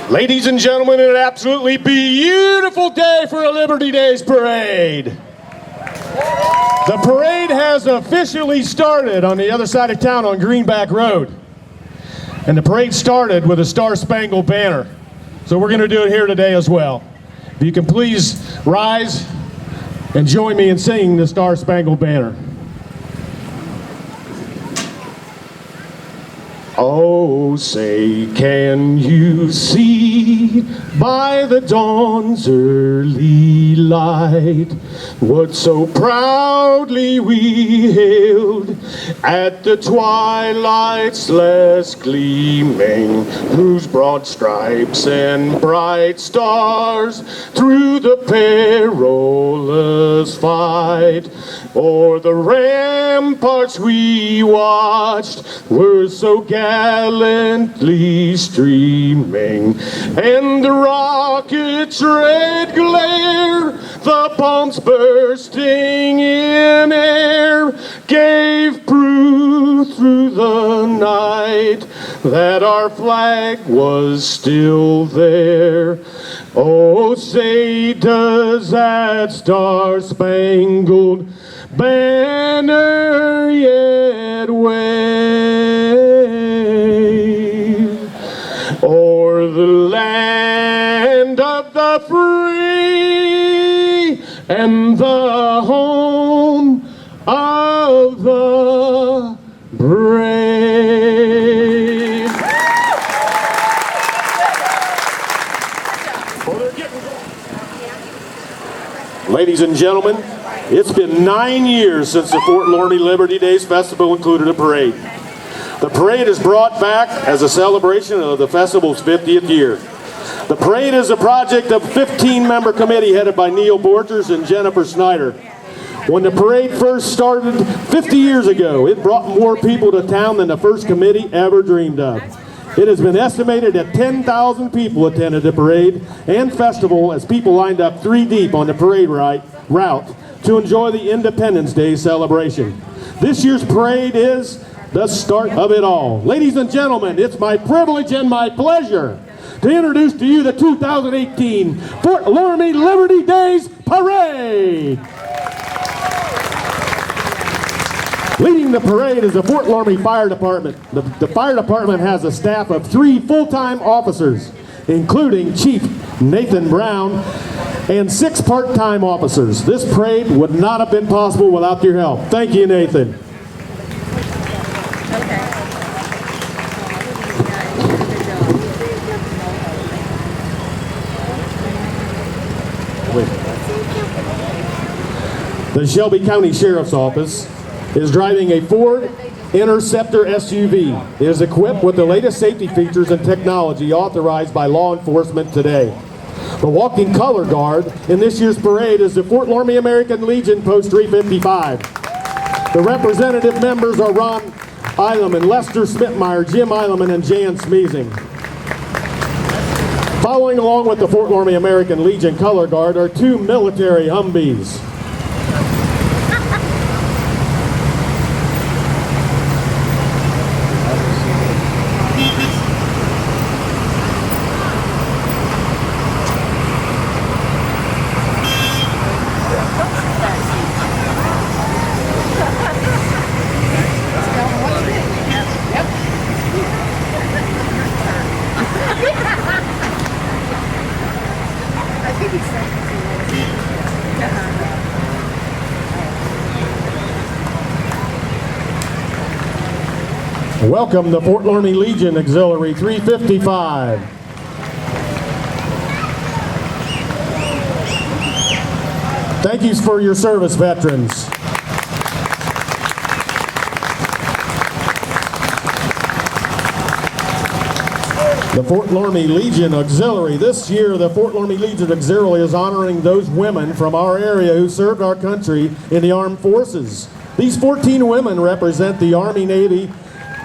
Ladies and gentlemen, an absolutely beautiful day for a Liberty Days parade. The parade has officially started on the other side of town on Greenback Road. And the parade started with a Star-Spangled Banner. So we're going to do it here today as well. If you can please rise and join me in singing the Star-Spangled Banner. Oh, say, can you see by the dawn's early light what so proudly we hailed at the twilight's last gleaming, whose broad stripes and bright stars through the perilous fight o'er the ramparts we watched were so gallantly streaming, and the rocket's red glare, the bombs bursting in air, gave proof through the night that our flag was still there. Oh, say, does that Star-Spangled Banner yet wave o'er the land of the free and the home of the brave? Ladies and gentlemen, it's been 9 years since the Fort Loramie Liberty Days Festival included a parade. The parade is brought back as a celebration of the festival's 50th year. The parade is a project of a 15-member committee headed by Neil Borchers and Jennifer Snyder. When the parade first started 50 years ago, it brought more people to town than the first committee ever dreamed of. It has been estimated that 10,000 people attended the parade and festival as people lined up 3 deep on the parade route to enjoy the Independence Day celebration. This year's parade is the start of it all. Ladies and gentlemen, it's my privilege and my pleasure to introduce to you the 2018 Fort Loramie Liberty Days Parade. Leading the parade is the Fort Loramie Fire Department. The fire department has a staff of 3 full-time officers, including Chief Nathan Brown, and 6 part-time officers. This parade would not have been possible without your help. Thank you, Nathan. The Shelby County Sheriff's Office is driving a Ford Interceptor SUV. It is equipped with the latest safety features and technology authorized by law enforcement today. The walking color guard in this year's parade is the Fort Loramie American Legion Post 355. The representative members are Ron Eileman, Lester Smitmeyer, Jim Eileman, and Jan Smeezing. Following along with the Fort Loramie American Legion color guard are 2 military Humvees. Welcome the Fort Loramie Legion Auxiliary 355. Thank you for your service, veterans. The Fort Loramie Legion Auxiliary. This year, the Fort Loramie Legion Auxiliary is honoring those women from our area who served our country in the armed forces. These 14 women represent the Army, Navy,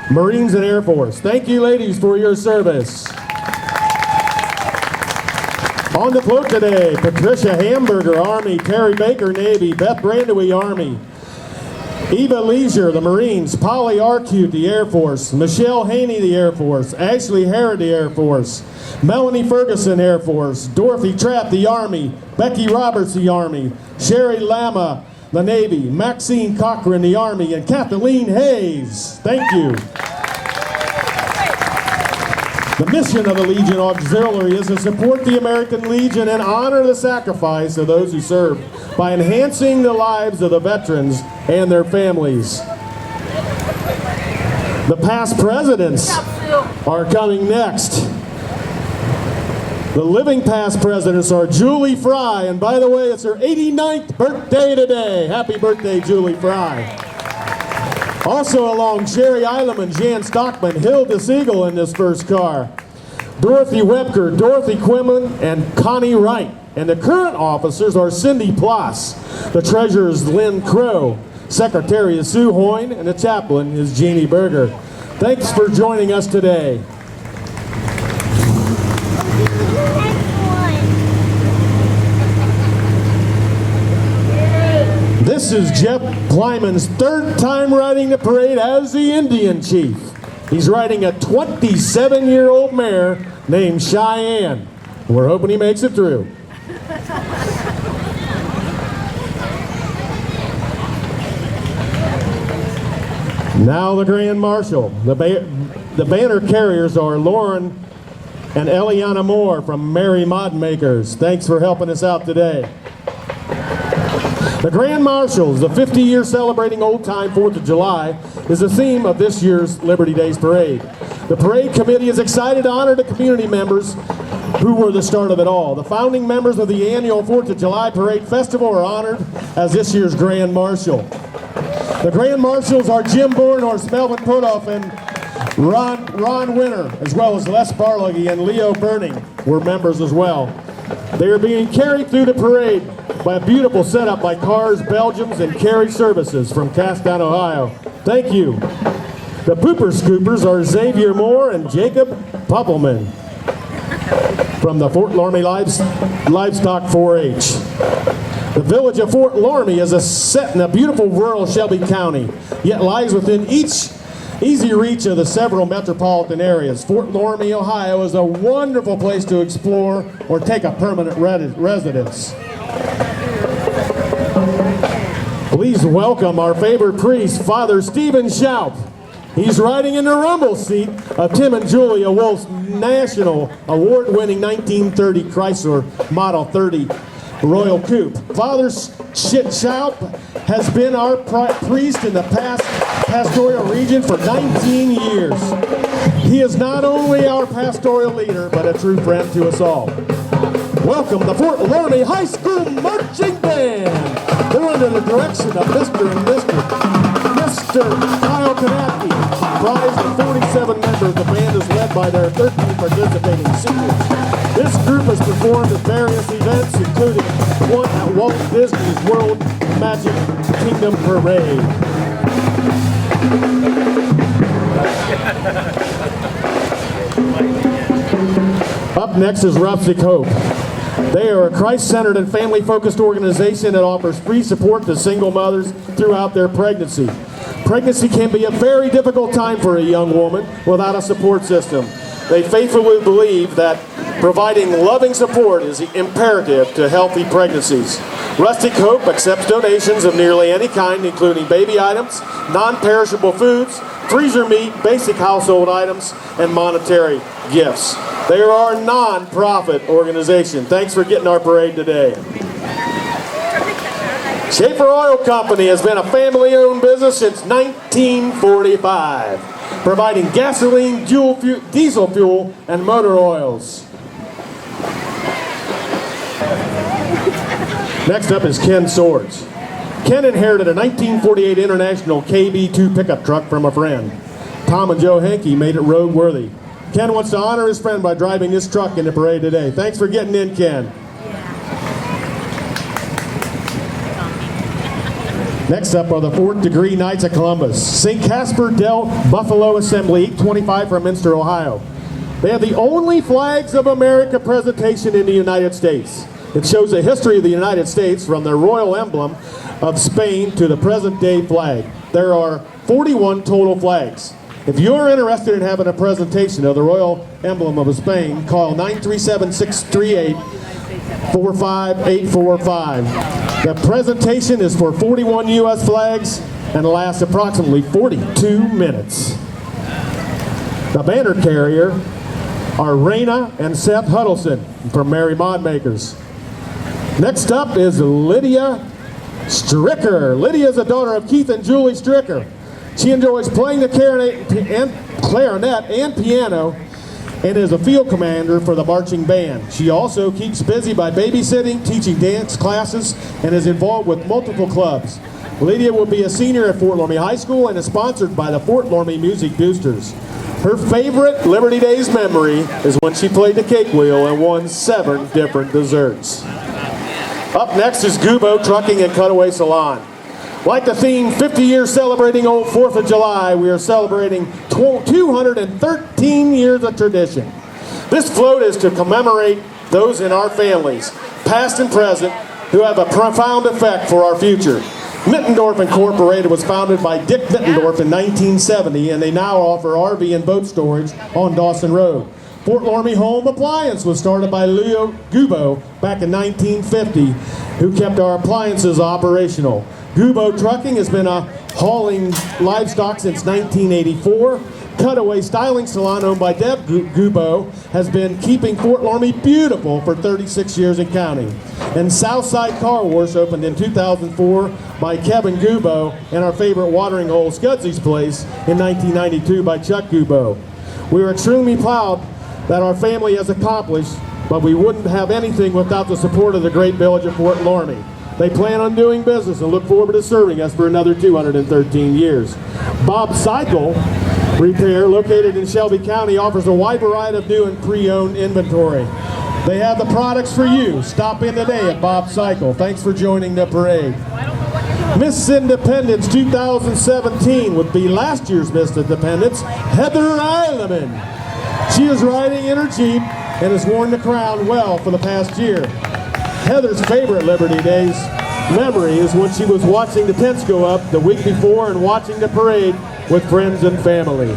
Marines, and Air Force. Thank you, ladies, for your service. On the float today, Patricia Hamburger, Army, Terry Baker, Navy, Beth Brandewey, Army, Eva Leisure, the Marines. Polly Arcute, the Air Force. Michelle Haney, the Air Force. Ashley Harrod, the Air Force. Melanie Ferguson, Air Force. Dorothy Trapp, the Army. Becky Roberts, the Army. Sherry Lama, the Navy. Maxine Cochran, the Army. And Kathleen Hayes. Thank you. The mission of the Legion Auxiliary is to support the American Legion and honor the sacrifice of those who served by enhancing the lives of the veterans and their families. The past presidents are coming next. The living past presidents are Julie Fry, and by the way, it's her 89th birthday today. Happy birthday, Julie Fry. Also along, Sherry Eileman, Jan Stockman, Hilda Siegel in this first car. Dorothy Webker, Dorothy Quinlan, and Connie Wright. And the current officers are Cindy Ploss. The treasurer is Lynn Crow. Secretary is Sue Hoyne, and the chaplain is Jeannie Berger. Thanks for joining us today. This is Jeff Kleiman's third time riding the parade as the Indian Chief. He's riding a 27-year-old mare named Cheyenne. We're hoping he makes it through. Now the Grand Marshal. The banner carriers are Lauren and Eliana Moore from Mary Modern Makers. Thanks for helping us out today. The Grand Marshals, the 50-year celebrating old-time 4th of July, is the theme of this year's Liberty Days Parade. The parade committee is excited to honor the community members who were the start of it all. The founding members of the annual 4th of July Parade Festival are honored as this year's Grand Marshal. The Grand Marshals are Jim Bornhorst, Melvin Putoff, and Ron Winter, as well as Les Barlogy and Leo Burning were members as well. They are being carried through the parade by a beautiful setup by Cars Belgiums and Carry Services from Castown, Ohio. Thank you. The Pooper Scoopers are Xavier Moore and Jacob Puppelman from the Fort Loramie Livestock 4-H. The village of Fort Loramie is set in a beautiful rural Shelby County, yet lies within easy reach of the several metropolitan areas. Fort Loramie, Ohio is a wonderful place to explore or take a permanent residence. Please welcome our favorite priest, Father Stephen Schaup. He's riding in the rumble seat of Tim and Julia Wolf's national award-winning 1930 Chrysler Model 30 Royal Coupe. Father Schaup has been our priest in the pastoral region for 19 years. He is not only our pastoral leader, but a true friend to us all. Welcome the Fort Loramie High School Marching Band. They're under the direction of Mr. Kyle Kanapke. Comprised of 47 members, the band is led by their 13 participating seniors. This group has performed at various events, including one at Walt Disney's World Magic Kingdom Parade. Up next is Ramsey Coke. They are a Christ-centered and family-focused organization that offers free support to single mothers throughout their pregnancy. Pregnancy can be a very difficult time for a young woman without a support system. They faithfully believe that providing loving support is imperative to healthy pregnancies. Rustic Hope accepts donations of nearly any kind, including baby items, non-perishable foods, freezer meat, basic household items, and monetary gifts. They are a non-profit organization. Thanks for getting our parade today. Schaefer Oil Company has been a family-owned business since 1945, providing gasoline, diesel fuel, and motor oils. Next up is Ken Swords. Ken inherited a 1948 International KB2 pickup truck from a friend. Tom and Joe Henke made it roadworthy. Ken wants to honor his friend by driving this truck in the parade today. Thanks for getting in, Ken. Next up are the 4th Degree Knights of Columbus. St. Casper Del Buffalo Assembly, 825 from Minster, Ohio. They have the only Flags of America presentation in the United States. It shows the history of the United States from the royal emblem of Spain to the present-day flag. There are 41 total flags. If you're interested in having a presentation of the royal emblem of Spain, call 937-638-45845. The presentation is for 41 U.S. flags and lasts approximately 42 minutes. The banner carrier are Raina and Seth Huddleston from Merry Mod Makers. Next up is Lydia Stricker. Lydia is the daughter of Keith and Julie Stricker. She enjoys playing the clarinet and piano and is a field commander for the marching band. She also keeps busy by babysitting, teaching dance classes, and is involved with multiple clubs. Lydia will be a senior at Fort Loramie High School and is sponsored by the Fort Loramie Music Boosters. Her favorite Liberty Days memory is when she played the cake wheel and won 7 different desserts. Up next is Gobo Trucking and Cutaway Salon. Like the theme, 50 years celebrating old 4th of July, we are celebrating 213 years of tradition. This float is to commemorate those in our families, past and present, who have a profound effect for our future. Mittendorf Incorporated was founded by Dick Mittendorf in 1970, and they now offer RV and boat storage on Dawson Road. Fort Loramie Home Appliance was started by Gobo back in 1950, who kept our appliances operational. Gobo Trucking has been hauling livestock since 1984. Cutaway Styling Salon, owned by Deb Gobo, has been keeping Fort Loramie beautiful for 36 years and counting. And Southside Car Wash opened in 2004 by Kevin Gobo, and our favorite watering hole, Scudsy's Place, in 1992 by Chuck Gobo. We are extremely proud that our family has accomplished, but we wouldn't have anything without the support of the great village of Fort Loramie. They plan on doing business and look forward to serving us for another 213 years. Bob Cycle Repair, located in Shelby County, offers a wide variety of new and pre-owned inventory. They have the products for you. Stop in today at Bob Cycle. Thanks for joining the parade. Miss Independence 2017 would be last year's Miss Independence, Heather Eileman. She is riding in her Jeep and has worn the crown well for the past year. Heather's favorite Liberty Days memory is when she was watching the tents go up the week before and watching the parade with friends and family.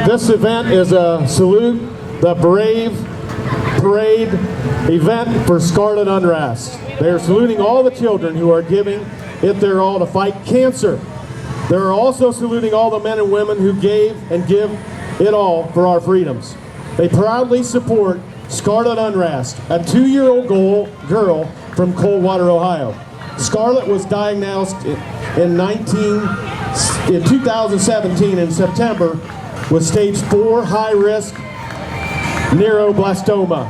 This event is a Salute the Brave parade event for Scarlet Unrest. They are saluting all the children who are giving it their all to fight cancer. They are also saluting all the men and women who gave and give it all for our freedoms. They proudly support Scarlet Unrest, a 2-year-old girl from Coldwater, Ohio. Scarlet was diagnosed in 2017 in September with stage 4 high-risk neuroblastoma.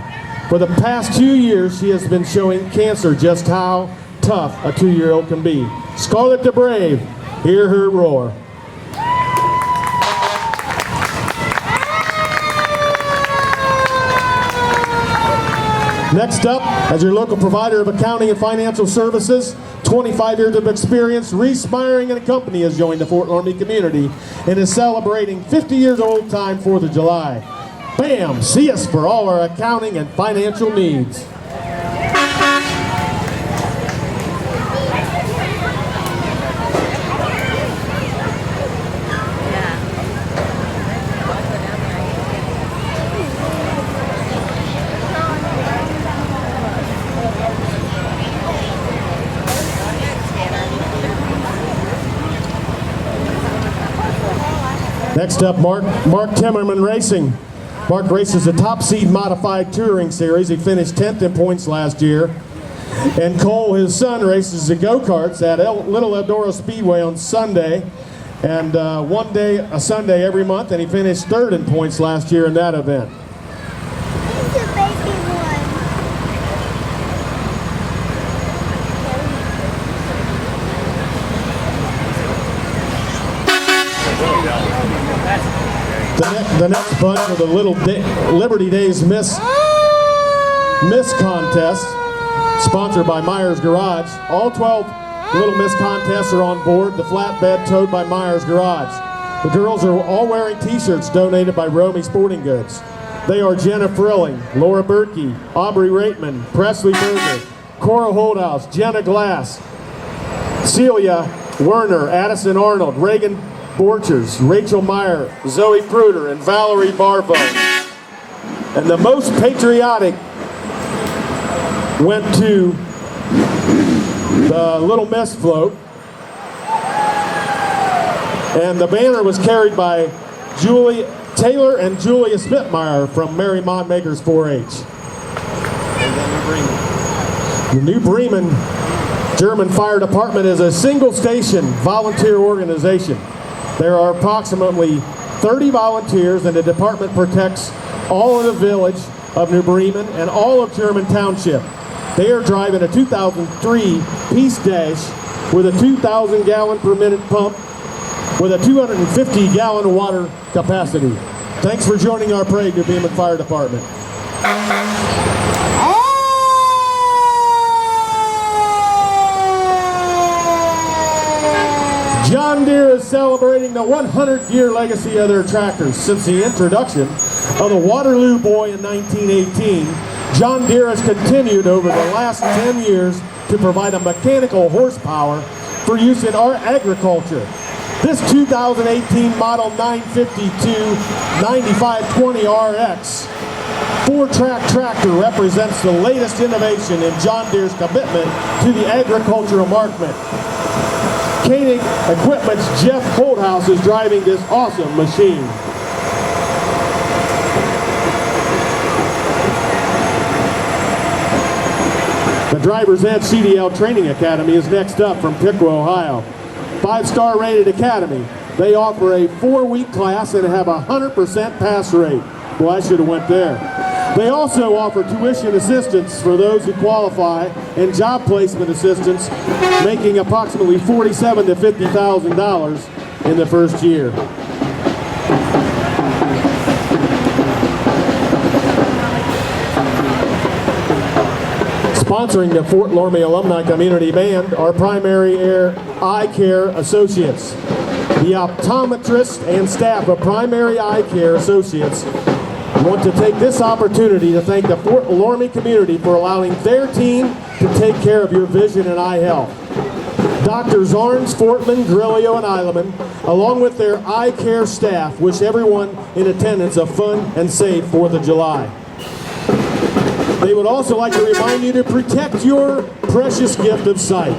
For the past 2 years, she has been showing cancer just how tough a 2-year-old can be. Scarlet the Brave, hear her roar. Next up, as your local provider of accounting and financial services, 25 years of experience, Reese Myring and Company has joined the Fort Loramie community and is celebrating 50 years old time 4th of July. BAM! See us for all our accounting and financial needs. Next up, Mark Timmerman Racing. Mark races the Top Seed Modified Touring Series. He finished 10th in points last year. And Cole, his son, races the go-karts at Little Eldora Speedway on Sunday. And a Sunday every month, and he finished 3rd in points last year in that event. The next bunch of the Little Liberty Days Miss Contest, sponsored by Myers Garage. All 12 Little Miss Contests are on board the flatbed towed by Myers Garage. The girls are all wearing t-shirts donated by Ramsey Sporting Goods. They are Jenna Frilling, Laura Berkey, Aubrey Reitman, Presley Berger, Cora Holdhouse, Jenna Glass, Celia Werner, Addison Arnold, Reagan Borchers, Rachel Meyer, Zoe Pruder, and Valerie Barbo. And the most patriotic went to the Little Miss float. And the banner was carried by Julie Taylor and Julia Spitmeyer from Mary Monmakers 4-H. The New Bremen German Fire Department is a single-station volunteer organization. There are approximately 30 volunteers, and the department protects all of the village of New Bremen and all of German Township. They are driving a 2003 Peace Dash with a 2,000 gallon per minute pump with a 250 gallon water capacity. Thanks for joining our parade, New Bremen Fire Department. John Deere is celebrating the 100-year legacy of their tractors. Since the introduction of the Waterloo Boy in 1918, John Deere has continued over the last 10 years to provide a mechanical horsepower for use in our agriculture. This 2018 model 952-9520RX 4-track tractor represents the latest innovation in John Deere's commitment to the agricultural market. Koenig Equipment's Jeff Holdhouse is driving this awesome machine. The driver's ed Cdl Training Academy is next up from Piqua, Ohio. 5-star rated academy. They offer a 4-week class and have a 100% pass rate. Well, I should have went there. They also offer tuition assistance for those who qualify and job placement assistance, making approximately $47,000 to $50,000 in the first year. Sponsoring the Fort Loramie Alumni Community Band are Primary Eye Care Associates. The optometrists and staff of Primary Eye Care Associates want to take this opportunity to thank the Fort Loramie community for allowing their team to take care of your vision and eye health. Doctors Arns, Fortman, Grillo, and Eileman, along with their eye care staff, wish everyone in attendance a fun and safe 4th of July. They would also like to remind you to protect your precious gift of sight.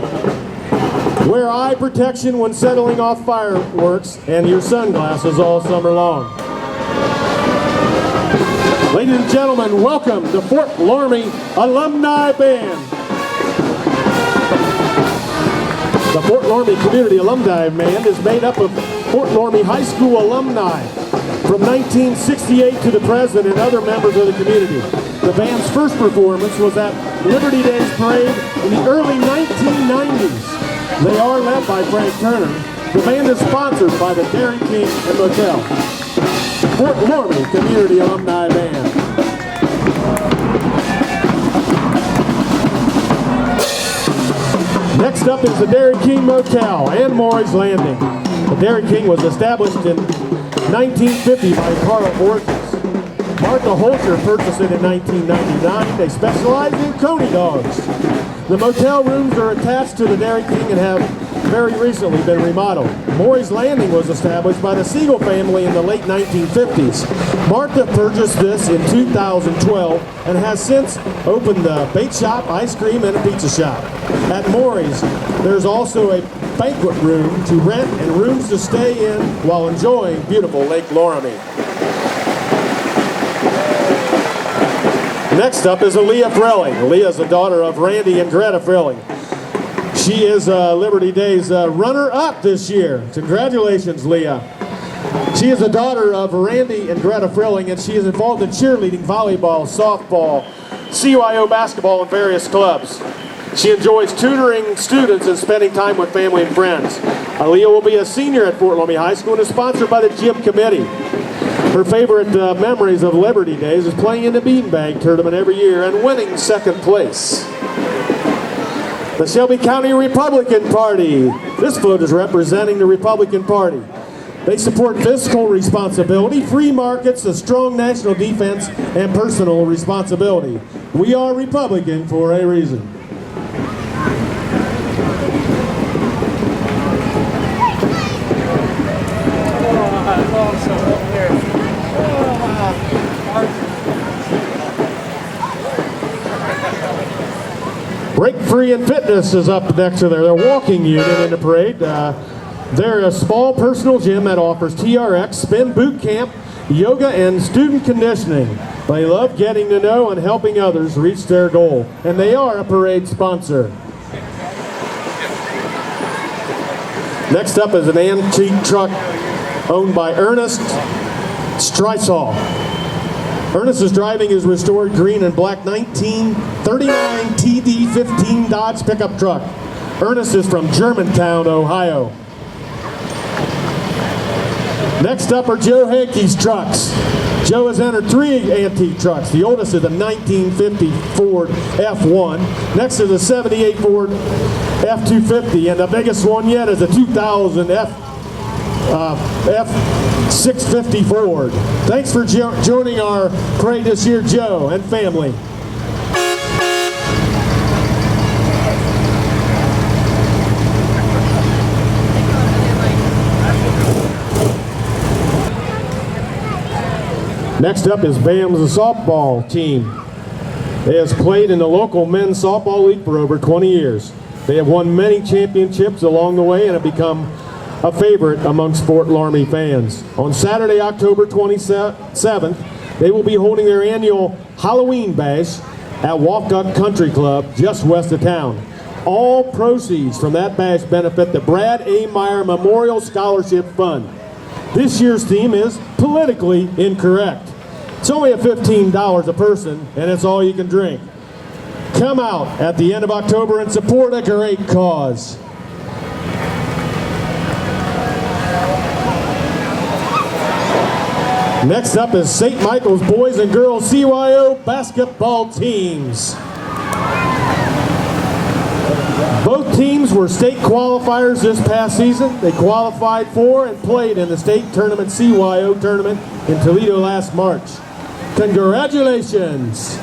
Wear eye protection when settling off fireworks and your sunglasses all summer long. Ladies and gentlemen, welcome the Fort Loramie Alumni Band. The Fort Loramie Community Alumni Band is made up of Fort Loramie High School alumni from 1968 to the present and other members of the community. The band's first performance was at Liberty Days Parade in the early 1990s. They are led by Frank Turner. The band is sponsored by the Dairy King and Motel. Fort Loramie Community Alumni Band. Next up is the Dairy King Motel and Maury's Landing. The Dairy King was established in 1950 by Carl Borges. Martha Holzer purchased it in 1999. They specialize in Coney dogs. The motel rooms are attached to the Dairy King and have very recently been remodeled. Maury's Landing was established by the Siegel family in the late 1950s. Martha purchased this in 2012 and has since opened the bait shop, ice cream, and a pizza shop. At Maury's, there's also a banquet room to rent and rooms to stay in while enjoying beautiful Lake Loramie. Next up is Aaliyah Frilling. Aaliyah is the daughter of Randy and Greta Frilling. She is Liberty Days runner-up this year. Congratulations, Leah. She is the daughter of Randy and Greta Frilling, and she is involved in cheerleading, volleyball, softball, CYO basketball, and various clubs. She enjoys tutoring students and spending time with family and friends. Aaliyah will be a senior at Fort Loramie High School and is sponsored by the gym committee. Her favorite memories of Liberty Days is playing in the beanbag tournament every year and winning second place. The Shelby County Republican Party. This float is representing the Republican Party. They support fiscal responsibility, free markets, a strong national defense, and personal responsibility. We are Republican for a reason. Break Free and Fitness is up next to their walking unit in the parade. They're a small personal gym that offers TRX, spin boot camp, yoga, and student conditioning. They love getting to know and helping others reach their goal, and they are a parade sponsor. Next up is an antique truck owned by Ernest Streisall. Ernest is driving his restored green and black 1939 TD15 Dodge pickup truck. Ernest is from Germantown, Ohio. Next up are Joe Hankey's trucks. Joe has entered 3 antique trucks. The oldest is a 1950 Ford F1. Next is a 78 Ford F250, and the biggest one yet is a 2000 F650 Ford. Thanks for joining our parade this year, Joe and family. Next up is BAM's softball team. They have played in the local men's softball league for over 20 years. They have won many championships along the way and have become a favorite amongst Fort Laramie fans. On Saturday, October 27th, they will be holding their annual Halloween bash at Walkup Country Club just west of town. All proceeds from that bash benefit the Brad A. Meyer Memorial Scholarship Fund. This year's theme is politically incorrect. It's only at $15 a person, and it's all you can drink. Come out at the end of October and support a great cause. Next up is St. Michael's boys and girls CYO basketball teams. Both teams were state qualifiers this past season. They qualified for and played in the state tournament CYO tournament in Toledo last March. Congratulations!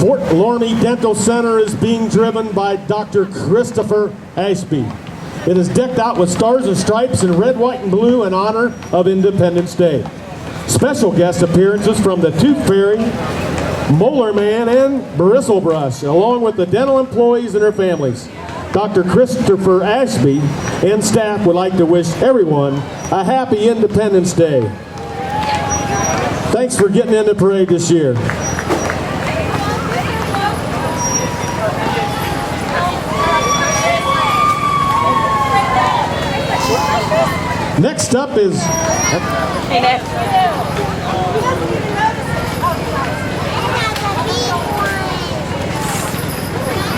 Fort Laramie Dental Center is being driven by Dr. Christopher Ashby. It is decked out with stars and stripes in red, white, and blue in honor of Independence Day. Special guest appearances from the Tooth Fairy, Molar Man, and Bristlebrush, along with the dental employees and their families. Dr. Christopher Ashby and staff would like to wish everyone a happy Independence Day. Thanks for getting in the parade this year.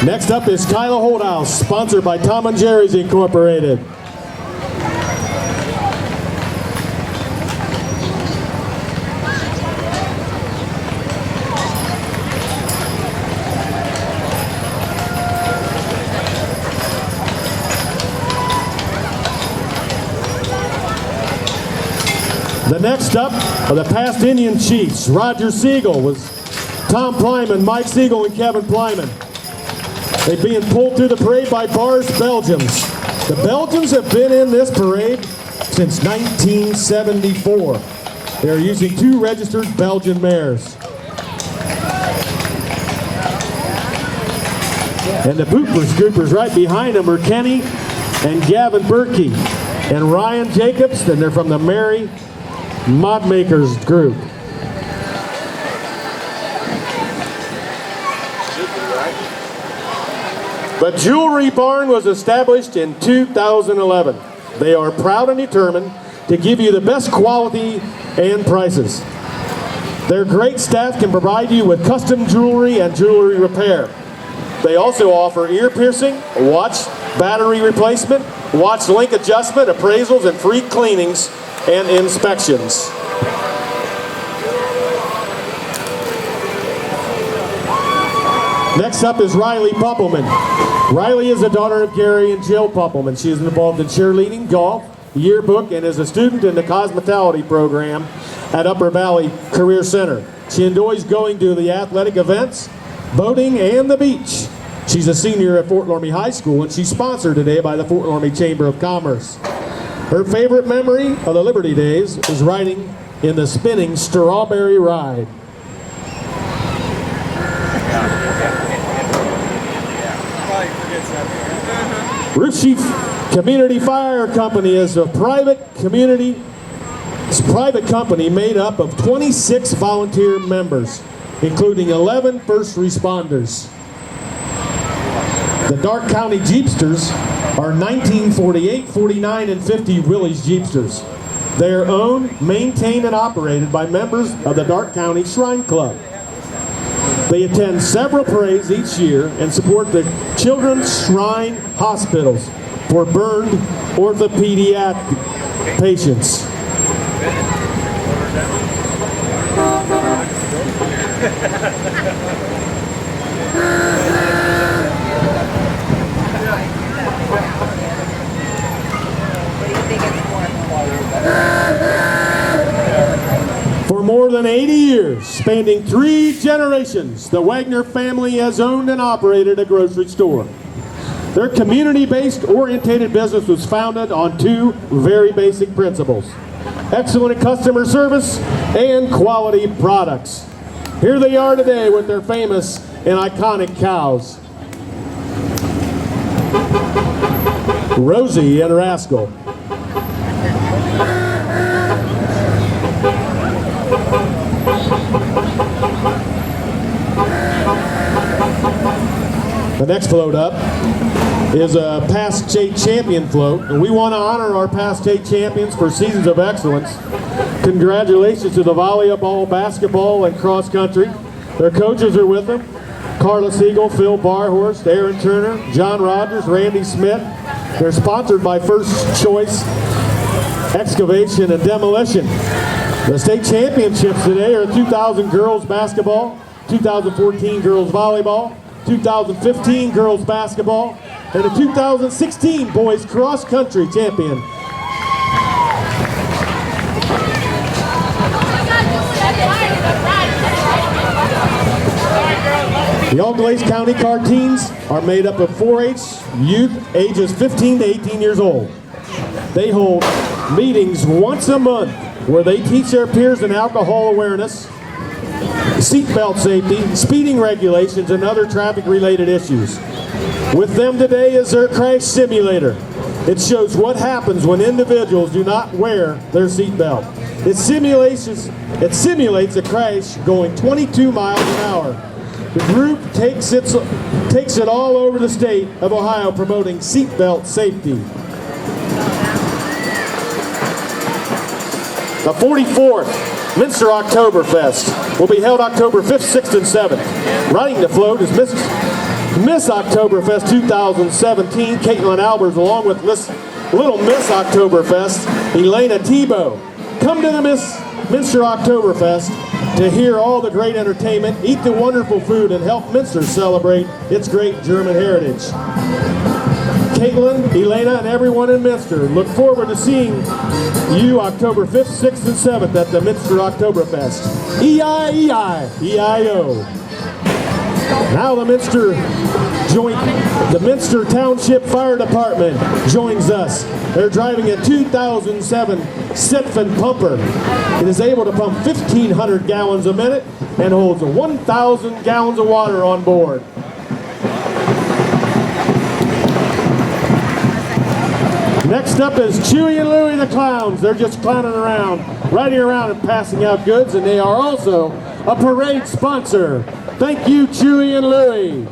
Next up is Kyla Holdhouse, sponsored by Tom and Jerry's Incorporated. The next up are the past Indian Chiefs. Roger Siegel was Tom Plyman, Mike Siegel, and Kevin Plyman. They're being pulled through the parade by Bars Belgians. The Belgians have been in this parade since 1974. They are using 2 registered Belgian mares. And the Boopers Groupers right behind them are Kenny and Gavin Berkey and Ryan Jacobs, and they're from the Mary Mod Makers group. The Jewelry Barn was established in 2011. They are proud and determined to give you the best quality and prices. Their great staff can provide you with custom jewelry and jewelry repair. They also offer ear piercing, watch battery replacement, watch link adjustment, appraisals, and free cleanings and inspections. Next up is Riley Puppelman. Riley is the daughter of Gary and Jill Puppelman. She is involved in cheerleading, golf, yearbook, and is a student in the cosmetology program at Upper Valley Career Center. She enjoys going to the athletic events, boating, and the beach. She's a senior at Fort Loramie High School, and she's sponsored today by the Fort Loramie Chamber of Commerce. Her favorite memory of the Liberty Days is riding in the spinning strawberry ride. Ritchie Community Fire Company is a private company made up of 26 volunteer members, including 11 first responders. The Darke County Jeepsters are 1948, 49, and 50 Willys Jeepsters. They are owned, maintained, and operated by members of the Darke County Shrine Club. They attend several parades each year and support the Children's Shrine Hospitals for burned orthopedic patients. For more than 80 years, spanning 3 generations, the Wagner family has owned and operated a grocery store. Their community-based orientated business was founded on 2 very basic principles: excellent customer service and quality products. Here they are today with their famous and iconic cows, Rosie and Rascal. The next float up is a past state champion float, and we want to honor our past state champions for seasons of excellence. Congratulations to the volleyball, basketball, and cross country. Their coaches are with them: Carla Siegel, Phil Barhorst, Aaron Turner, John Rogers, Randy Smith. They're sponsored by First Choice Excavation and Demolition. The state championships today are 2000 girls basketball, 2014 girls volleyball, 2015 girls basketball, and the 2016 boys cross country champion. The All-Glaze County Car Teams are made up of 4-H youth ages 15 to 18 years old. They hold meetings once a month where they teach their peers in alcohol awareness, seatbelt safety, speeding regulations, and other traffic-related issues. With them today is their crash simulator. It shows what happens when individuals do not wear their seatbelt. It simulates a crash going 22 miles an hour. The group takes it all over the state of Ohio promoting seatbelt safety. The 44th Minster Oktoberfest will be held October 5th, 6th, and 7th. Riding the float is Miss Oktoberfest 2017, Caitlin Albers, along with Little Miss Oktoberfest, Elena Tebow. Come to the Minster Oktoberfest to hear all the great entertainment, eat the wonderful food, and help Minster celebrate its great German heritage. Caitlin, Elena, and everyone in Minster look forward to seeing you October 5th, 6th, and 7th at the Minster Oktoberfest. E-I-E-I-E-I-O. Now the Minster Township Fire Department joins us. They're driving a 2007 Sitfen pumper. It is able to pump 1,500 gallons a minute and holds 1,000 gallons of water on board. Next up is Chewy and Louie the Clowns. They're just clowning around, riding around and passing out goods, and they are also a parade sponsor. Thank you, Chewy and Louie.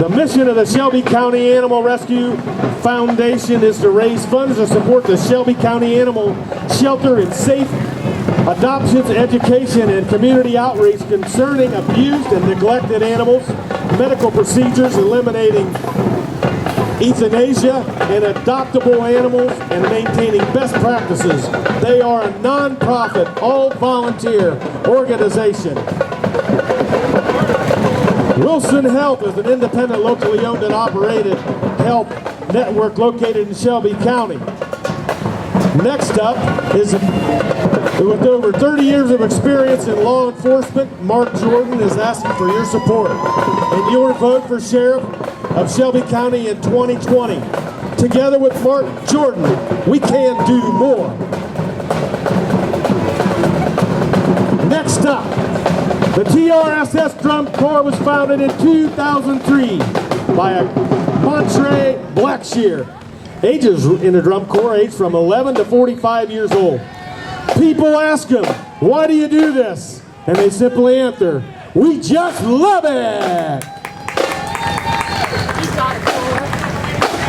The mission of the Shelby County Animal Rescue Foundation is to raise funds to support the Shelby County Animal Shelter and safe adoptions, education, and community outreach concerning abused and neglected animals, medical procedures, eliminating euthanasia, and adoptable animals, and maintaining best practices. They are a non-profit, all-volunteer organization. Wilson Health is an independent, locally owned and operated health network located in Shelby County. Next up is, with over 30 years of experience in law enforcement, Mark Jordan is asking for your support and your vote for Sheriff of Shelby County in 2020. Together with Mark Jordan, we can do more. Next up, the TRSS Drum Corps was founded in 2003 by a Montre Blackshear. Ages in the Drum Corps age from 11 to 45 years old. People ask them, why do you do this? And they simply answer, we just love it!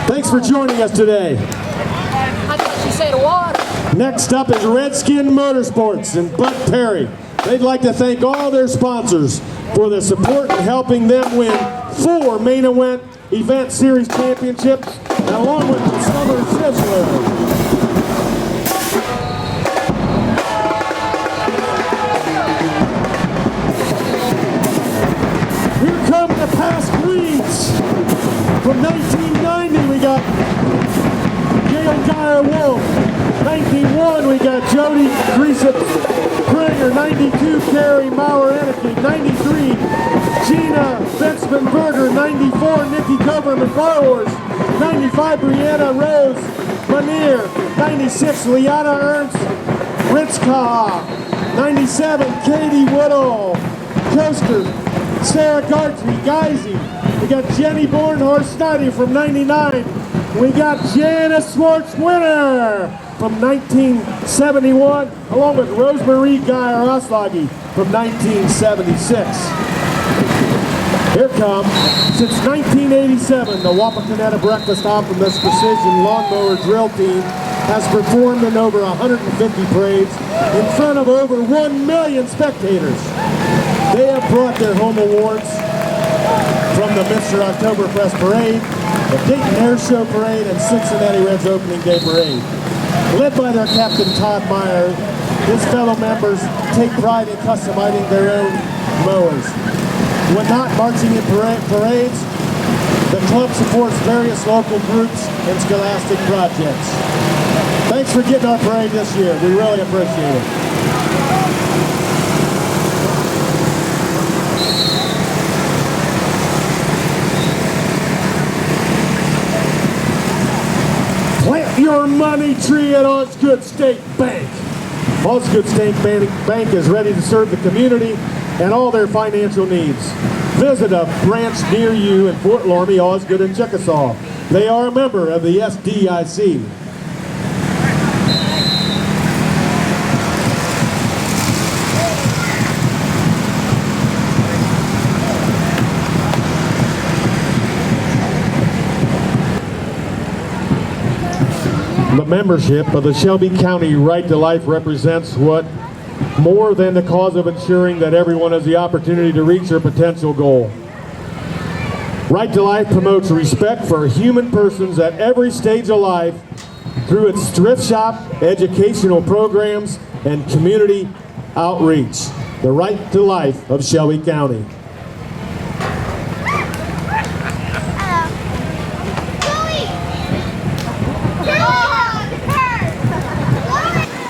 Thanks for joining us today. I thought she said water. Next up is Redskin Motorsports and Bud Perry. They'd like to thank all their sponsors for the support in helping them win 4 main event series championships, and along with the Summer Sizzler. Here come the past weeds. From 1990 we got Gail Geyer Wolf. 91 we got Jody Greasip Springer. 92 Carrie Maurer Enicky. 93 Gina Bensman Berger. 94 Nikki Coverman Barhorse. 95 Brianna Rose Manier. 96 Liana Ernst Ritzka. 97 Katie Woodall Coaster. Sarah Gartrey Geisy. We got Jenny Bornhorst Snyder from 99. We got Janice Swartz Winner from 1971, along with Rosemarie Geyer Oslagi from 1976. Here come, since 1987, the Wapakoneta Breakfast Optimus Precision Lawnmower Drill Team has performed in over 150 parades in front of over 1 million spectators. They have brought their home awards from the Mr. Oktoberfest Parade, the Dayton Air Show Parade, and Cincinnati Reds Opening Day Parade. Led by their captain, Todd Meyer, his fellow members take pride in customizing their own mowers. When not marching in parades, the club supports various local groups and scholastic projects. Thanks for getting our parade this year. We really appreciate it. Plant your money tree at Osgood State Bank. Osgood State Bank is ready to serve the community and all their financial needs. Visit a branch near you in Fort Loramie, Osgood, and Chickasaw. They are a member of the SDIC. The membership of the Shelby County Right to Life represents what more than the cause of ensuring that everyone has the opportunity to reach their potential goal. Right to Life promotes respect for human persons at every stage of life through its thrift shop, educational programs, and community outreach. The Right to Life of Shelby County.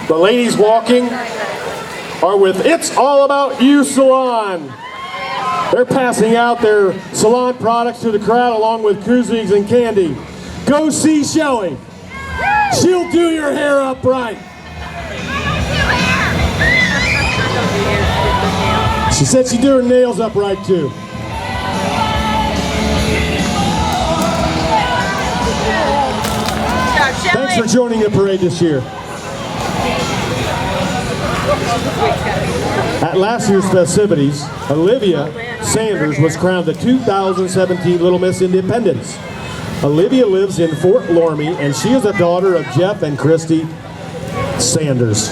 The ladies walking are with It's All About You Salon. They're passing out their salon products to the crowd along with koozies and candy. Go see Shelly. She'll do your hair up right. She said she'd do her nails up right too. Thanks for joining the parade this year. At last year's festivities, Olivia Sanders was crowned the 2017 Little Miss Independence. Olivia lives in Fort Loramie, and she is a daughter of Jeff and Christy Sanders.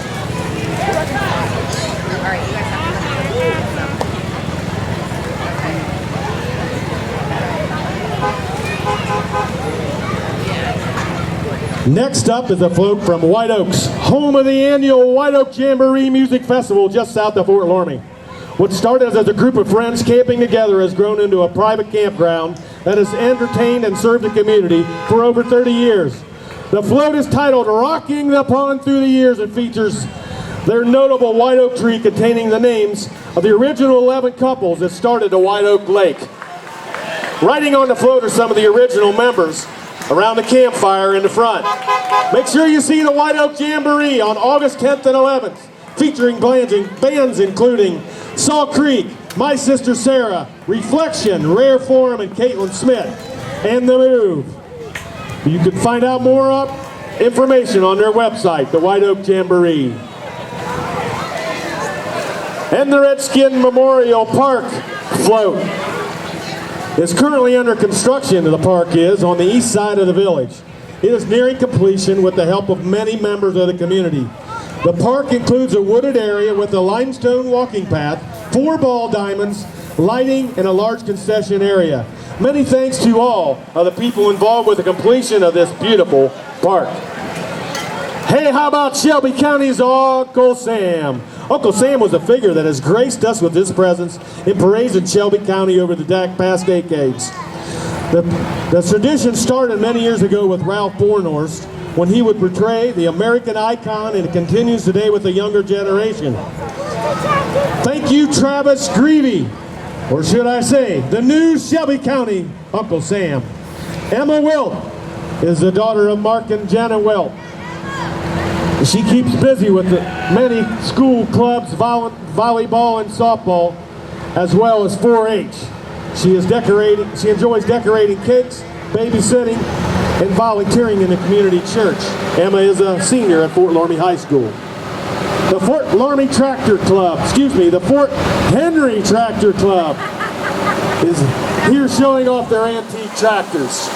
Next up is a float from White Oaks, home of the annual White Oak Jamboree Music Festival just south of Fort Loramie. What started as a group of friends camping together has grown into a private campground that has entertained and served the community for over 30 years. The float is titled Rocking the Pond Through the Years and features their notable white oak tree containing the names of the original 11 couples that started the White Oak Lake. Riding on the float are some of the original members around the campfire in the front. Make sure you see the White Oak Jamboree on August 10th and 11th, featuring bands including Saw Creek, My Sister Sarah, Reflection, Rare Form, and Caitlin Smith, and The Move. You can find out more information on their website, the White Oak Jamboree. And the Redskin Memorial Park float is currently under construction. The park is on the east side of the village. It is nearing completion with the help of many members of the community. The park includes a wooded area with a limestone walking path, 4 ball diamonds, lighting, and a large concession area. Many thanks to all of the people involved with the completion of this beautiful park. Hey, how about Shelby County's Uncle Sam? Uncle Sam was a figure that has graced us with his presence in parades in Shelby County over the past decades. The tradition started many years ago with Ralph Bornhorst when he would portray the American icon, and it continues today with the younger generation. Thank you, Travis Greevy, or should I say, the new Shelby County Uncle Sam. Emma Wilt is the daughter of Mark and Janet Wilt. She keeps busy with the many school clubs, volleyball and softball, as well as 4-H. She enjoys decorating cakes, babysitting, and volunteering in the community church. Emma is a senior at Fort Loramie High School. The Fort Loramie Tractor Club, the Fort Henry Tractor Club is here showing off their antique tractors.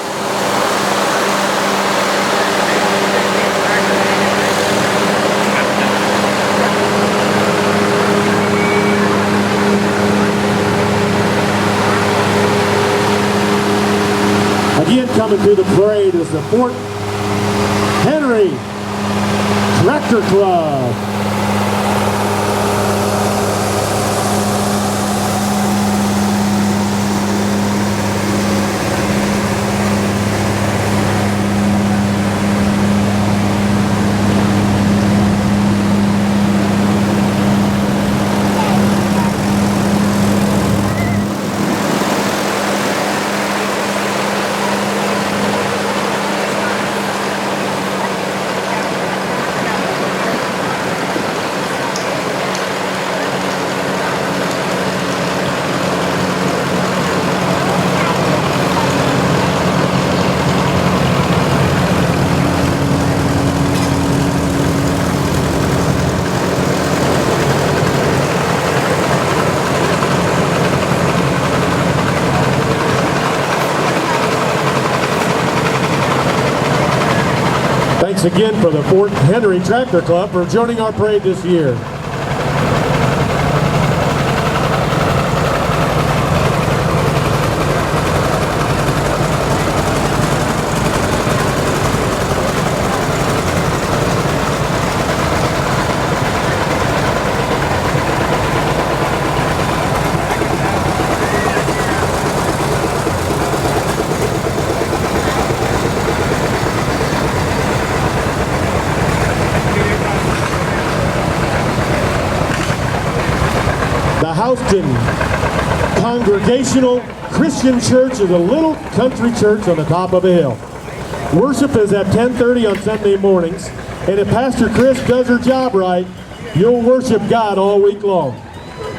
Again, coming through the parade is the Fort Henry Tractor Club. Thanks again for the Fort Henry Tractor Club for joining our parade this year. Houston Congregational Christian Church is a little country church on the top of a hill. Worship is at 10:30 on Sunday mornings, and if Pastor Chris does her job right, you'll worship God all week long.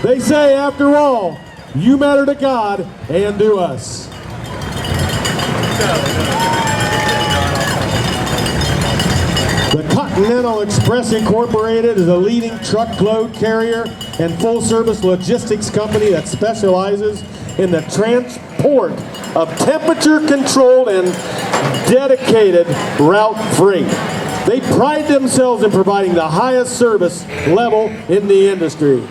They say, after all, you matter to God and to us. The Continental Express Incorporated is a leading truckload carrier and full-service logistics company that specializes in the transport of temperature-controlled and dedicated route freight. They pride themselves in providing the highest service level in the industry.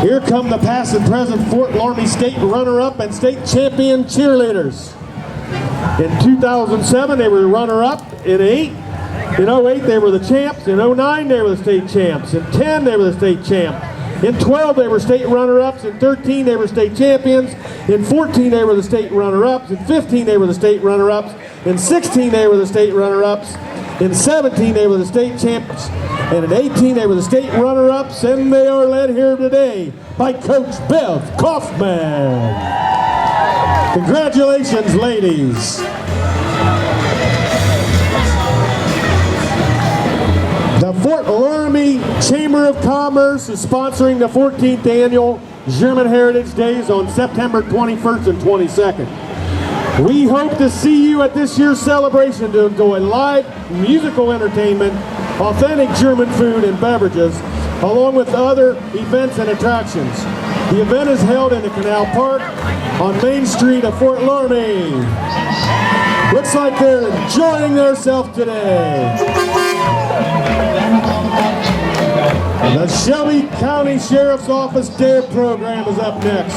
Here come the past and present Fort Loramie State runner-up and state champion cheerleaders. In 2007, they were runner-up. In 08, they were the champs. In 09, they were the state champs. In 10, they were the state champ. In 12, they were state runner-ups. In 13, they were state champions. In 14, they were the state runner-ups. In 15, they were the state runner-ups. In 16, they were the state runner-ups. In 17, they were the state champs. And in 18, they were the state runner-ups. And they are led here today by Coach Bev Kaufman. Congratulations, ladies. The Fort Loramie Chamber of Commerce is sponsoring the 14th annual German Heritage Days on September 21st and 22nd. We hope to see you at this year's celebration to enjoy live musical entertainment, authentic German food and beverages, along with other events and attractions. The event is held in the Canal Park on Main Street of Fort Loramie. Looks like they're enjoying themselves today. The Shelby County Sheriff's Office Deere program is up next.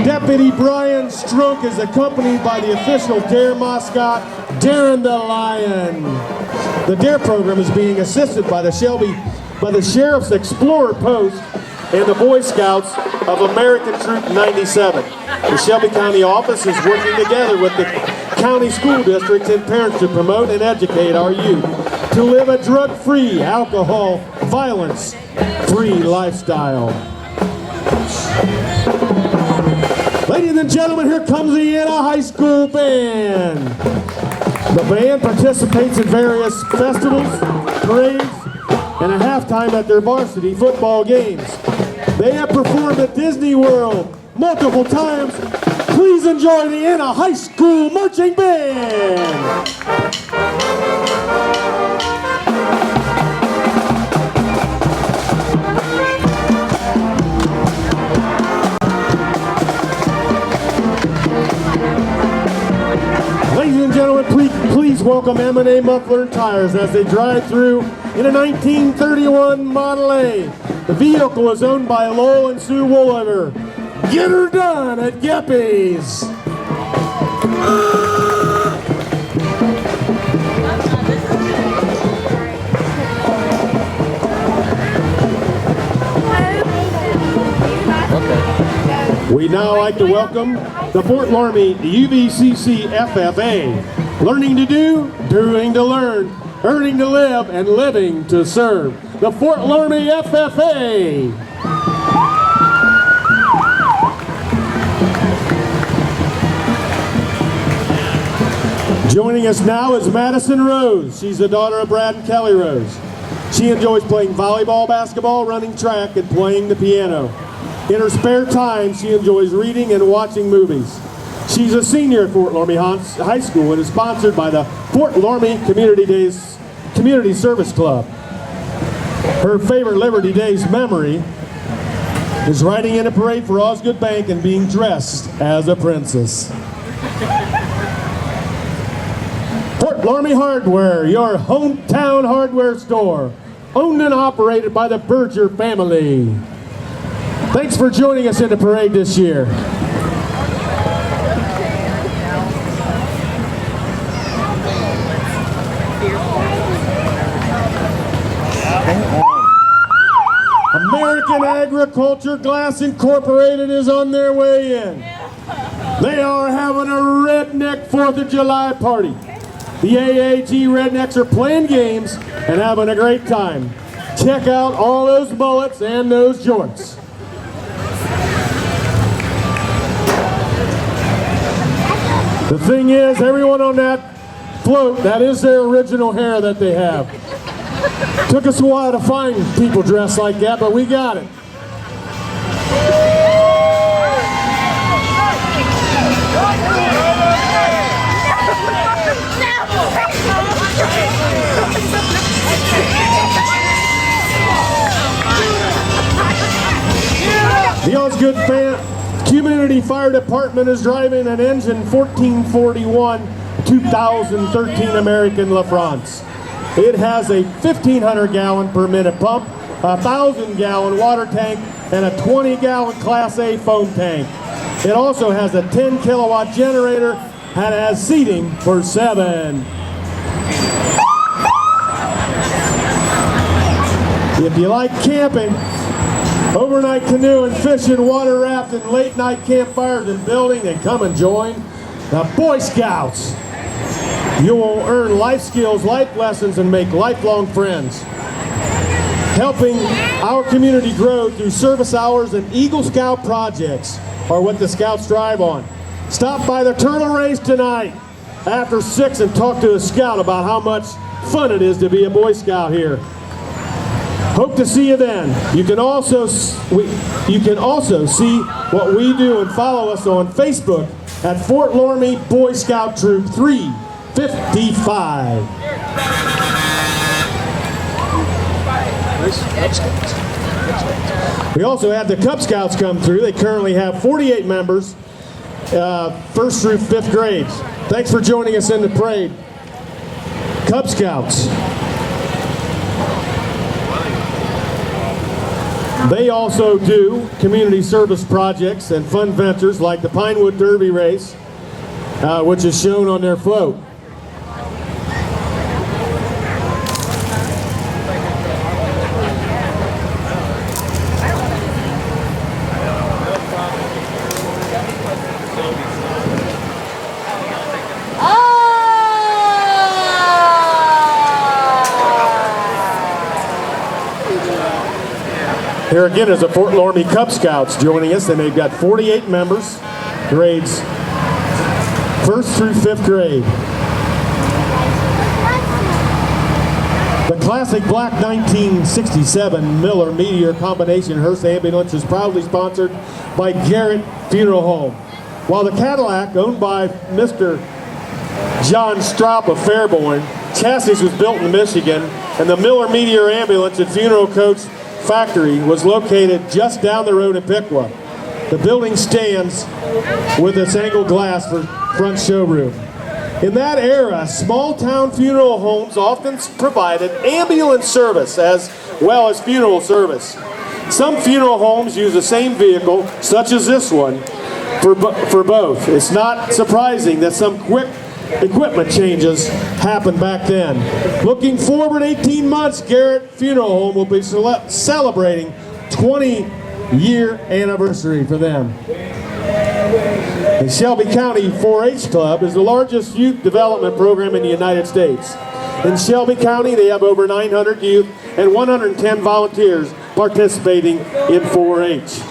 Deputy Brian Strunk is accompanied by the official Deere mascot, Darren the Lion. The Deere program is being assisted by the Sheriff's Explorer Post and the Boy Scouts of American Troop 97. The Shelby County office is working together with the county school districts and parents to promote and educate our youth to live a drug-free, alcohol, violence-free lifestyle. Ladies and gentlemen, here comes the Anna High School Band. The band participates in various festivals, parades, and at halftime at their varsity football games. They have performed at Disney World multiple times. Please enjoy the Anna High School Marching Band. Ladies and gentlemen, please welcome M&A Muffler and Tires as they drive through in a 1931 Model A. The vehicle is owned by Lowell and Sue Wooliver. Get her done at Geppies. We now like to welcome the Fort Loramie UVCC FFA. Learning to do, doing to learn, earning to live, and living to serve. The Fort Loramie FFA. Joining us now is Madison Rose. She's the daughter of Brad and Kelly Rose. She enjoys playing volleyball, basketball, running track, and playing the piano. In her spare time, she enjoys reading and watching movies. She's a senior at Fort Loramie High School and is sponsored by the Fort Loramie Community Service Club. Her favorite Liberty Days memory is riding in a parade for Osgood Bank and being dressed as a princess. Fort Loramie Hardware, your hometown hardware store, owned and operated by the Berger family. Thanks for joining us in the parade this year. American Agriculture Glass Incorporated is on their way in. They are having a redneck 4th of July party. The AAG Rednecks are playing games and having a great time. Check out all those bullets and those jorts. The thing is, everyone on that float, that is their original hair that they have. Took us a while to find people dressed like that, but we got it. The Osgood Community Fire Department is driving an engine 1441 2013 American LaFrance. It has a 1,500 gallon per minute pump, a 1,000 gallon water tank, and a 20-gallon Class A foam tank. It also has a 10-kilowatt generator and has seating for 7. If you like camping, overnight canoeing, fishing, water rafting, late night campfires and building, then come and join the Boy Scouts. You will earn life skills, life lessons, and make lifelong friends. Helping our community grow through service hours and Eagle Scout projects are what the Scouts strive on. Stop by the turtle race tonight after 6 and talk to a Scout about how much fun it is to be a Boy Scout here. Hope to see you then. You can also see what we do and follow us on Facebook at Fort Loramie Boy Scout Troop 355. We also had the Cub Scouts come through. They currently have 48 members, 1st through 5th grades. Thanks for joining us in the parade. Cub Scouts. They also do community service projects and fun ventures like the Pinewood Derby race, which is shown on their float. Here again is the Fort Loramie Cub Scouts joining us, and they've got 48 members, grades 1st through 5th grade. The classic black 1967 Miller Meteor combination hearse ambulance is proudly sponsored by Garrett Funeral Home, while the Cadillac, owned by Mr. John Straub of Fairborn, chassis was built in Michigan, and the Miller Meteor ambulance and funeral coach factory was located just down the road in Piqua. The building stands with its angled glass for front showroom. In that era, small town funeral homes often provided ambulance service as well as funeral service. Some funeral homes use the same vehicle, such as this one, for both. It's not surprising that some quick equipment changes happened back then. Looking forward 18 months, Garrett Funeral Home will be celebrating 20-year anniversary for them. The Shelby County 4-H Club is the largest youth development program in the United States. In Shelby County, they have over 900 youth and 110 volunteers participating in 4-H.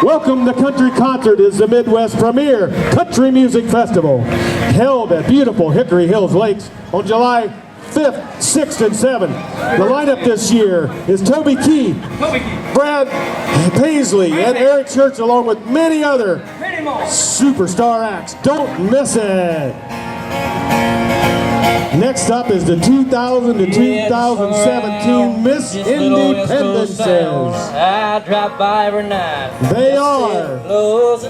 Welcome to Country Concert is the Midwest premier country music festival, held at beautiful Hickory Hills Lakes on July 5th, 6th, and 7th. The lineup this year is Toby Key, Brad Paisley, and Eric Church, along with many other superstar acts. Don't miss it. Next up is the 2000 to 2017 Miss Independences. I drive by every night. They are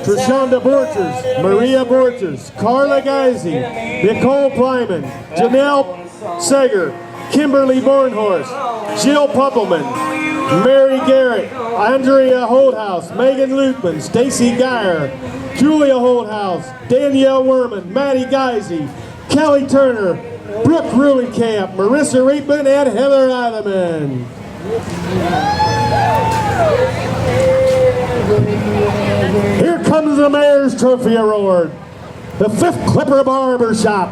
Trishonda Borchers, Maria Borchers, Carla Geisy, Nicole Plyman, Janelle Sager, Kimberly Bornhorst, Jill Puppelman, Mary Garrett, Andrea Holdhouse, Megan Lutman, Stacy Geyer, Julia Holdhouse, Danielle Werman, Maddie Geisy, Kelly Turner, Brooke Rulenkamp, Marissa Reitman, and Heather Eileman. Here comes the Mayor's Trophy Award. The 5th Clipper Barber Shop,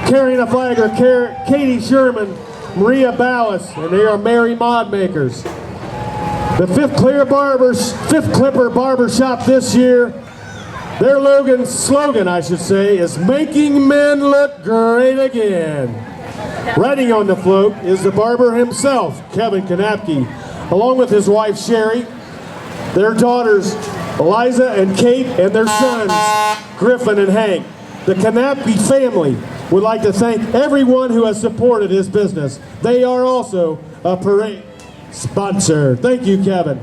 carrying a flag are Katie Sherman, Maria Ballas, and they are Mary Mod Makers. The 5th Clipper Barber Shop this year, their slogan, I should say, is making men look great again. Riding on the float is the barber himself, Kevin Kanapke, along with his wife Sherry, their daughters Eliza and Kate, and their sons Griffin and Hank. The Kanapke family would like to thank everyone who has supported his business. They are also a parade sponsor. Thank you, Kevin.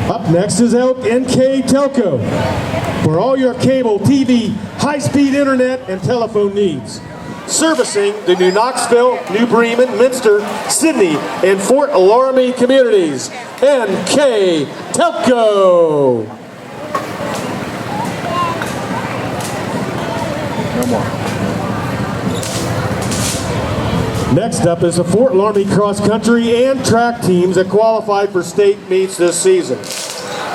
Up next is NK Telco for all your cable, TV, high-speed internet, and telephone needs. servicing the New Knoxville, New Bremen, Minster, Sidney, and Fort Loramie communities. N.K. Telco. No more. Next up is the Fort Loramie cross country and track teams that qualified for state meets this season.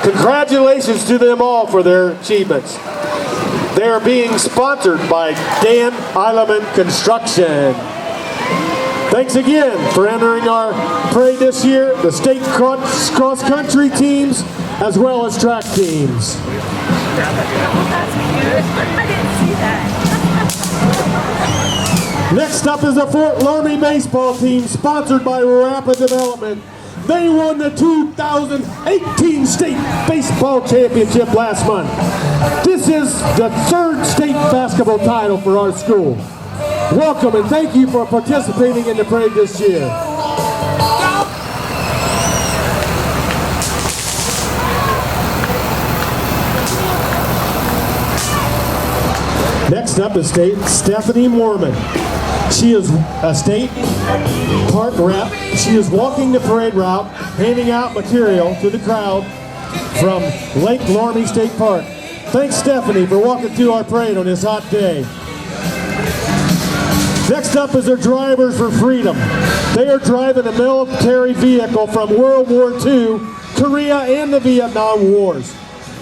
Congratulations to them all for their achievements. They are being sponsored by Dan Eileman Construction. Thanks again for entering our parade this year, the state cross country teams as well as track teams. I didn't see that. Next up is the Fort Loramie baseball team sponsored by Rapid Development. They won the 2018 state baseball championship last month. This is the third state basketball title for our school. Welcome and thank you for participating in the parade this year. Next up is Stephanie Mormon. She is a state park rep. She is walking the parade route, handing out material to the crowd from Lake Loramie State Park. Thanks, Stephanie, for walking through our parade on this hot day. Next up is their Drivers for Freedom. They are driving a military vehicle from World War II, Korea, and the Vietnam Wars.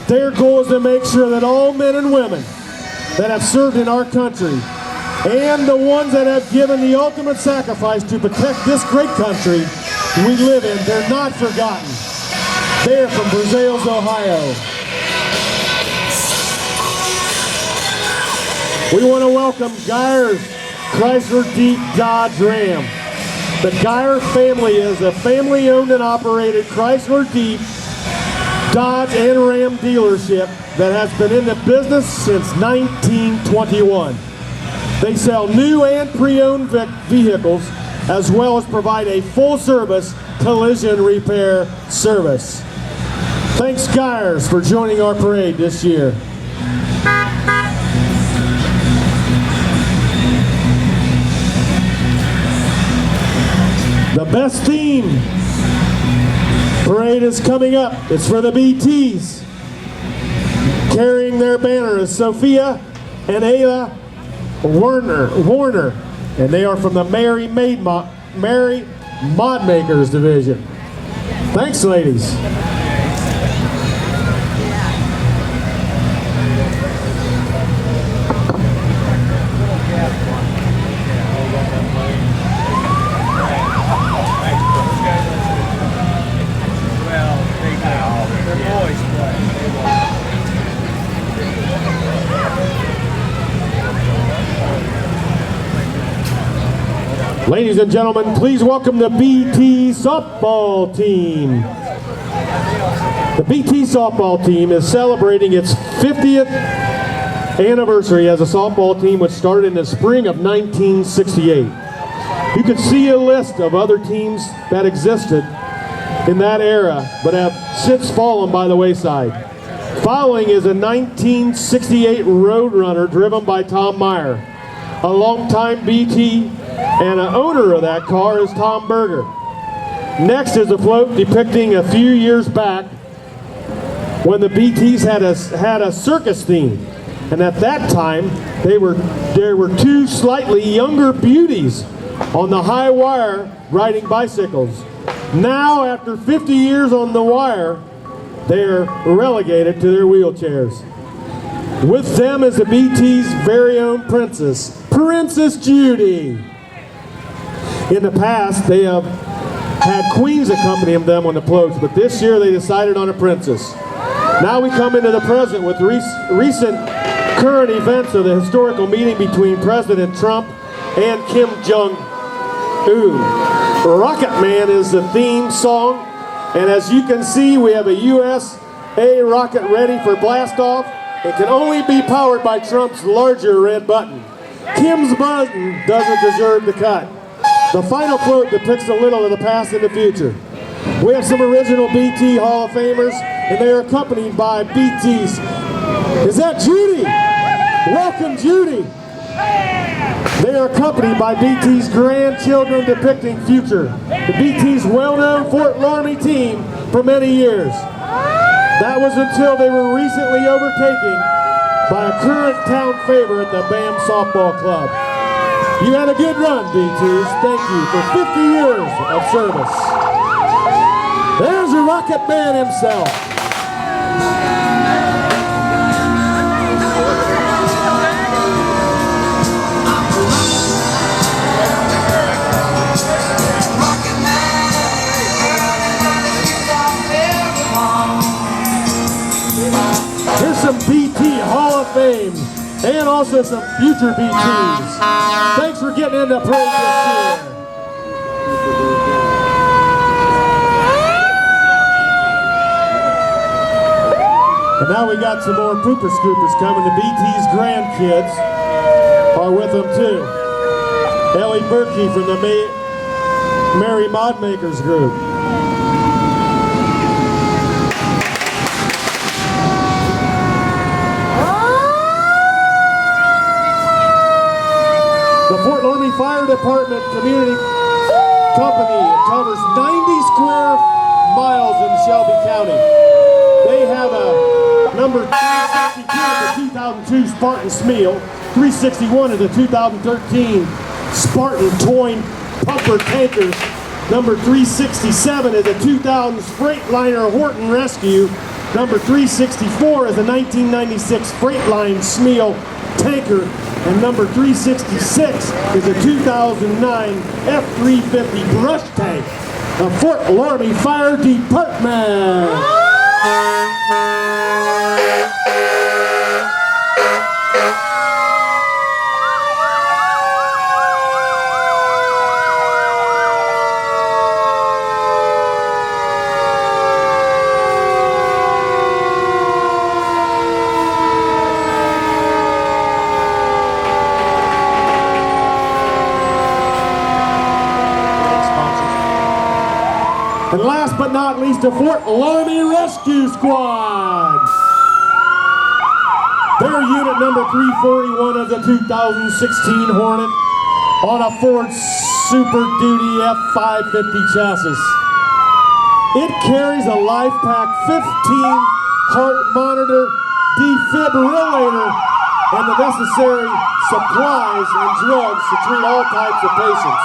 Their goal is to make sure that all men and women that have served in our country and the ones that have given the ultimate sacrifice to protect this great country we live in, they're not forgotten. They're from Brazos, Ohio. We want to welcome Geyer's Chrysler Jeep Dodge Ram. The Geyer family is a family-owned and operated Chrysler Jeep Dodge and Ram dealership that has been in the business since 1921. They sell new and pre-owned vehicles as well as provide a full-service collision repair service. Thanks, Geyers, for joining our parade this year. The best theme parade is coming up. It's for the BTs. Carrying their banner is Sophia and Ayla Warner, and they are from the Mary Mod Makers division. Thanks, ladies. Ladies and gentlemen, please welcome the BT softball team. The BT softball team is celebrating its 50th anniversary as a softball team, which started in the spring of 1968. You can see a list of other teams that existed in that era, but have since fallen by the wayside. Following is a 1968 Roadrunner driven by Tom Meyer, a longtime BT, and an owner of that car is Tom Berger. Next is a float depicting a few years back when the BTs had a circus theme. And at that time, there were two slightly younger beauties on the high wire riding bicycles. Now, after 50 years on the wire, they're relegated to their wheelchairs. With them is the BT's very own Princess Judy. In the past, they have had queens accompanying them on the floats, but this year they decided on a princess. Now we come into the present with recent current events of the historical meeting between President Trump and Kim Jong-un. Rocket Man is the theme song, and as you can see, we have a USA rocket ready for blast-off. It can only be powered by Trump's larger red button. Kim's button doesn't deserve the cut. The final float depicts a little of the past and the future. We have some original BT Hall of Famers, and they are accompanied by BTs. Is that Judy? Welcome, Judy. They are accompanied by BT's grandchildren depicting future. The BT's well-known Fort Loramie team for many years. That was until they were recently overtaken by a current town favorite, the BAM Softball Club. You had a good run, BTs. Thank you for 50 years of service. There's the Rocket Man himself. Here's some BT Hall of Fame and also some future BTs. Thanks for getting into parade this year. And now we got some more pooper scoopers coming. The BT's grandkids are with them too. Ellie Berkey from the Mary Modmakers group. The Fort Loramie Fire Department Community Company covers 90 square miles in Shelby County. They have a number 362 of the 2002 Spartan Smeal, 361 of the 2013 Spartan Toyne Pumper Tankers, number 367 is the 2000 Freightliner Horton Rescue, number 364 is the 1996 Freightliner Smeal Tanker, and number 366 is a 2009 F-350 brush tank, the Fort Loramie Fire Department. And last but not least, the Fort Loramie Rescue Squad. Their unit number 341 of the 2016 Hornet on a Ford Super Duty F550 chassis. It carries a LifePak 15 heart monitor, defibrillator, and the necessary supplies and drugs to treat all types of patients.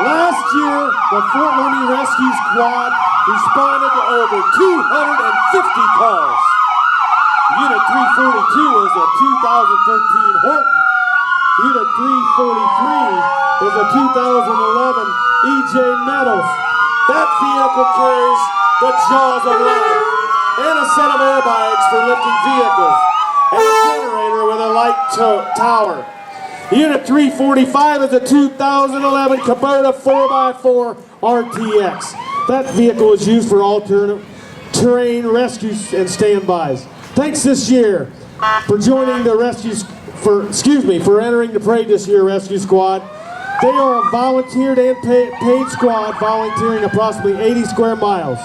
Last year, the Fort Loramie Rescue Squad responded to over 250 calls. Unit 342 is a 2013 Horton. Unit 343 is a 2011 EJ Metals. That vehicle carries the jaws of life and a set of airbags for lifting vehicles and a generator with a light tower. Unit 345 is a 2011 Kubota 4x4 RTX. That vehicle is used for alternate terrain rescues and standbys. Thanks this year for joining the for entering the parade this year, Rescue Squad. They are a volunteered and paid squad volunteering approximately 80 square miles.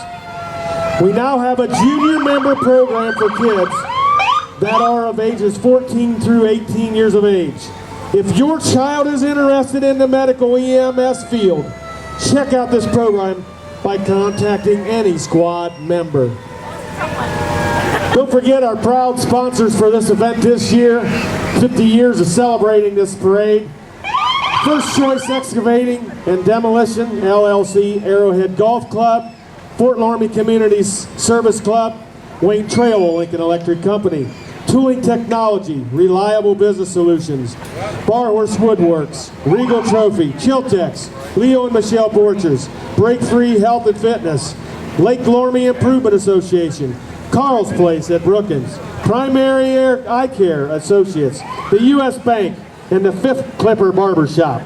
We now have a junior member program for kids that are of ages 14 through 18 years of age. If your child is interested in the medical EMS field, check out this program by contacting any squad member. Don't forget our proud sponsors for this event this year, 50 years of celebrating this parade. First Choice Excavating and Demolition, LLC, Arrowhead Golf Club, Fort Loramie Community Service Club, Wayne Trail Lincoln Electric Company, Tooling Technology, Reliable Business Solutions, Barhorse Woodworks, Regal Trophy, Chiltex, Leo and Michelle Borchers, Break Free Health and Fitness, Lake Loramie Improvement Association, Carl's Place at Brookins, Primary Eye Care Associates, the U.S. Bank, and the Fifth Clipper Barber Shop.